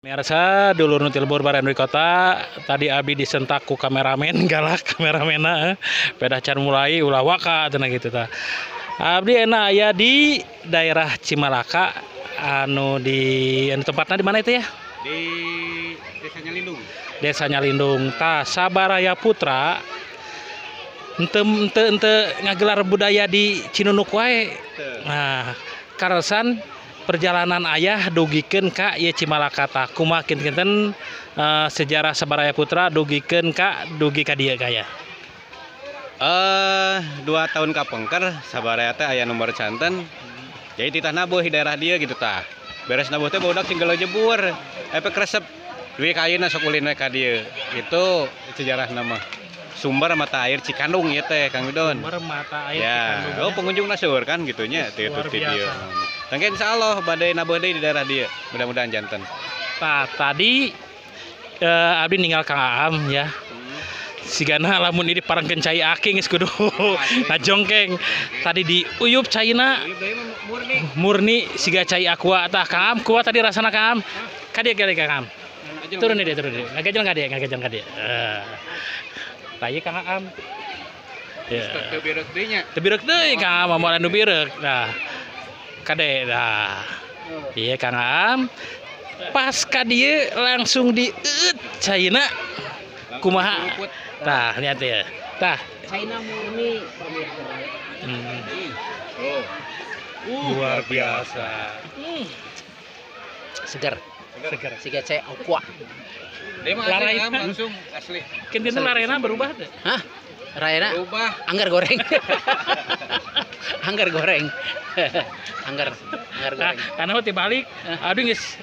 Mirsa dulur nu tilbur bareng di kota tadi abi disentak ku kameramen galak kameramena peda can mulai ulah waka cenah gitu tah. Abdi enak aya di daerah Cimalaka anu tempatna di mana itu ya? Di Desanya Lindung. Desanya Lindung. Tah Sabaraya Putra ente ngagelar budaya di Cinunuk wae. Nah, karesan perjalanan ayah dugikeun ka ieu Cimalaka tah kumaha kinten sejarah Sabaraya Putra dugikeun ka dugi ka dieu kaya. 2 tahun kapengker Sabaraya teh aya nomor canten. Jadi titah nabuh di daerah dia gitu tah. Beres nabuh teh bodak tinggal jebur. Efek resep duit ka ayeuna sok ulin we ka dieu. Itu sejarah nama. Sumber mata air Cikandung ya teh Kang Widon. Sumber mata air ya. Cikandung. Oh pengunjung nasur kan gitunya teh itu video. Tangke insyaallah badai nabuh deui di daerah dia. Mudah-mudahan janten. Tah tadi abdi ninggal Kang Aam ya. Sigana lamun ini parangkeun cai aking geus kudu ngajongkeng. Tadi di uyup caina murni siga cai aqua tah Kang Aam kuat tadi rasana Kang Aam. Ka dieu Kang Aam. Turun dia. Ngagejel ka dieu. Tah Kang Aam. Ya. Teu birek deui nya. Teu birek deui Kang Aam moal anu birek. Nah. Kade dah. Iya Kang Aam. Pas ka dieu langsung dieut caina. Kumaha? Tah, lihat ya. Tah. China murni. Oh. Luar biasa. Segar. Siga cai aqua. Dia mah Larena. langsung asli. Kinten larena berubah teh. Hah? Rayana Berubah. anggar goreng. Anggar goreng. Anggar Nah, goreng. karena waktu balik, aduh guys,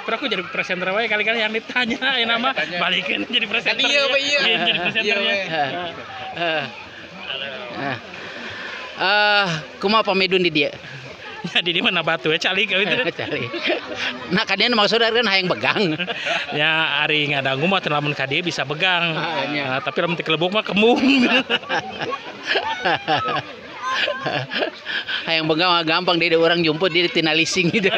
aku jadi presenter wae kali-kali yang ditanya, yang nama balikin jadi presenter. Iya, Pak, iya. Jadi presenternya. Kumaha pamedun di dia? Jadi di mana batu ya calik gitu. Cari. Nah kadieu maksudna kan hayang begang. Ya ari ngadangu mah teu lamun ka dieu bisa begang. Nya. Nah, tapi lamun teu kelebuk mah kembung. Hayang begang mah gampang dia orang jumput dia tina lising gitu.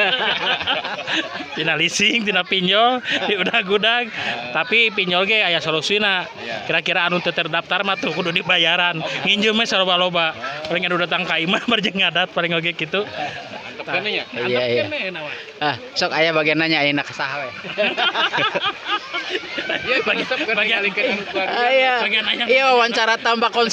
Tina leasing, tina pinjol, di udag-udag. Tapi pinjol ge aya solusina. Kira-kira anu teu terdaftar mah tuh kudu dibayaran. Nginjem mah loba-loba. Paling anu datang ka imah bareng ngadat paling oge kitu. Mantep kan nya. Iya. Sok aya bagian nanya ayeuna saha we. Iya, bagian bagian alikeun anu keluarga. Iya. Bagian nanya. Iya wawancara tambah konsep.